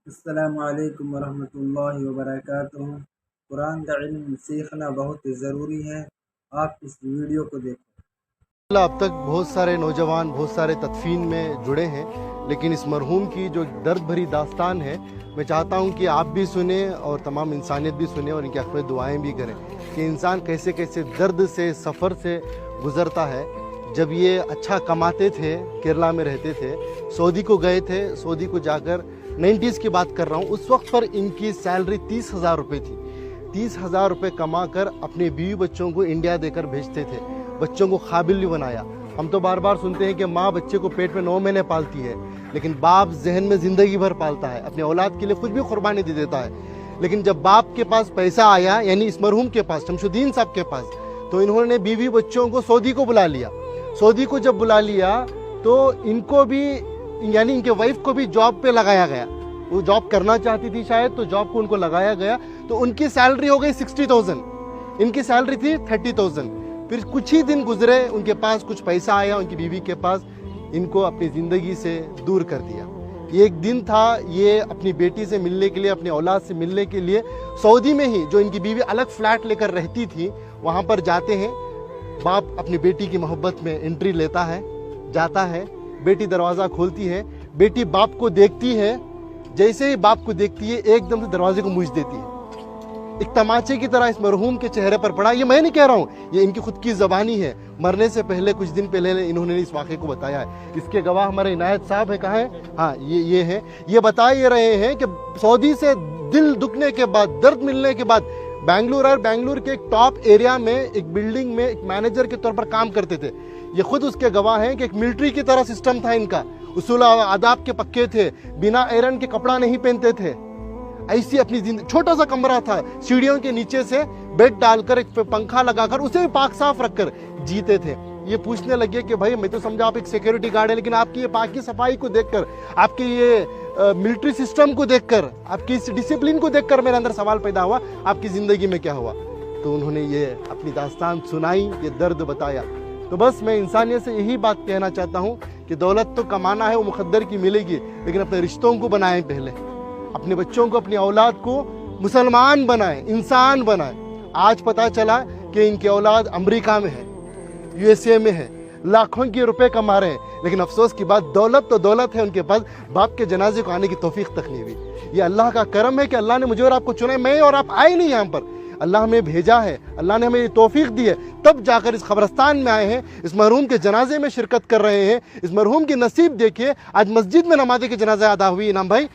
السلام علیکم ورحمۃ اللہ وبرکاتہ۔ قرآن کا علم سیکھنا بہت ضروری ہے۔ آپ اس ویڈیو کو دیکھیں۔ اب تک بہت سارے نوجوان بہت سارے تدفین میں جڑے ہیں، لیکن اس مرحوم کی جو درد بھری داستان ہے، میں چاہتا ہوں کہ آپ بھی سنیں اور تمام انسانیت بھی سنیں اور ان کے حق میں دعائیں بھی کریں کہ انسان کیسے کیسے درد سے سفر سے گزرتا ہے۔ جب یہ اچھا کماتے تھے، کیرلا میں رہتے تھے، سعودی کو گئے تھے، سعودی کو جا کر 90s کی بات کر رہا ہوں، اس وقت پر ان کی سیلری 30,000 روپے تھی۔ 30,000 روپے کما کر اپنے بیوی بچوں کو انڈیا دے کر بھیجتے تھے، بچوں کو قابل نہیں بنایا۔ ہم تو بار بار سنتے ہیں کہ ماں بچے کو پیٹ میں 9 مہینے پالتی ہے، لیکن باپ ذہن میں زندگی بھر پالتا ہے، اپنے اولاد کے لیے کچھ بھی قربانی دے دیتا ہے۔ لیکن جب باپ کے پاس پیسہ آیا، یعنی اس مرحوم کے پاس، شمس الدین صاحب کے پاس، تو انہوں نے بیوی بچوں کو سعودی کو بلا لیا۔ سعودی کو جب بلا لیا تو ان کو بھی، یعنی ان کے وائف کو بھی جاب پہ لگایا گیا۔ وہ جاب کرنا چاہتی تھی شاید، تو جاب کو ان کو لگایا گیا، تو ان کی سیلری ہو گئی 60,000، ان کی سیلری تھی 30,000۔ پھر کچھ ہی دن گزرے، ان کے پاس کچھ پیسہ آیا، ان کی بیوی کے پاس، ان کو اپنی زندگی سے دور کر دیا۔ ایک دن تھا، یہ اپنی بیٹی سے ملنے کے لیے، اپنی اولاد سے ملنے کے لیے سعودی میں ہی، جو ان کی بیوی الگ فلیٹ لے کر رہتی تھی، وہاں پر جاتے ہیں۔ باپ اپنی بیٹی کی محبت میں انٹری لیتا ہے، جاتا ہے، بیٹی دروازہ کھولتی ہے، بیٹی باپ کو دیکھتی ہے، جیسے ہی باپ کو دیکھتی ہے ایک دم سے دروازے کو موچ دیتی ہے۔ ایک تماچے کی طرح اس مرحوم کے چہرے پر پڑا۔ یہ میں نہیں کہہ رہا ہوں، یہ ان کی خود کی زبانی ہے، مرنے سے پہلے کچھ دن پہلے انہوں نے اس واقعے کو بتایا ہے۔ اس کے گواہ ہمارے عنایت صاحب ہے، کہاں ہے؟ ہاں، یہ ہے۔ یہ بتا یہ رہے ہیں کہ سعودی سے دل دکھنے کے بعد، درد ملنے کے بعد، بنگلور کے ایک ٹاپ ایریا میں ایک بلڈنگ میں ایک مینیجر کے طور پر کام کرتے تھے۔ یہ خود اس کے گواہ ہیں کہ ایک ملٹری کی طرح سسٹم تھا ان کا، اصول آداب کے پکے تھے، بنا ایرن کے کپڑا نہیں پہنتے تھے، ایسی اپنی زندگی، چھوٹا سا کمرہ تھا، سیڑھیوں کے نیچے سے بیڈ ڈال کر، ایک پنکھا لگا کر، اسے بھی پاک صاف رکھ کر جیتے تھے۔ یہ پوچھنے لگے کہ بھائی، میں تو سمجھا آپ ایک سیکیورٹی گارڈ ہیں، لیکن آپ کی یہ پاکی صفائی کو دیکھ کر، آپ کی یہ ملٹری سسٹم کو دیکھ کر، آپ کی اس ڈسپلن کو دیکھ کر میرے اندر سوال پیدا ہوا، آپ کی زندگی میں کیا ہوا؟ تو انہوں نے یہ اپنی داستان سنائی، یہ درد بتایا۔ تو بس میں انسانیت سے یہی بات کہنا چاہتا ہوں کہ دولت تو کمانا ہے، وہ مقدر کی ملے گی، لیکن اپنے رشتوں کو بنائیں، پہلے اپنے بچوں کو، اپنی اولاد کو مسلمان بنائیں، انسان بنائیں۔ آج پتا چلا کہ ان کی اولاد امریکہ میں ہے، USA میں ہے، لاکھوں کے روپے کما رہے ہیں، لیکن افسوس کی بات، دولت تو دولت ہے، ان کے پاس باپ کے جنازے کو آنے کی توفیق تک نہیں ہوئی۔ یہ اللہ کا کرم ہے کہ اللہ نے مجھے اور آپ کو چنا ہے، میں اور آپ آئے نہیں یہاں پر، اللہ ہمیں بھیجا ہے، اللہ نے ہمیں یہ توفیق دی ہے، تب جا کر اس قبرستان میں آئے ہیں، اس مرحوم کے جنازے میں شرکت کر رہے ہیں۔ اس مرحوم کی نصیب دیکھیے، آج مسجد میں نماز کے جنازہ ادا ہوئی انعام بھائی۔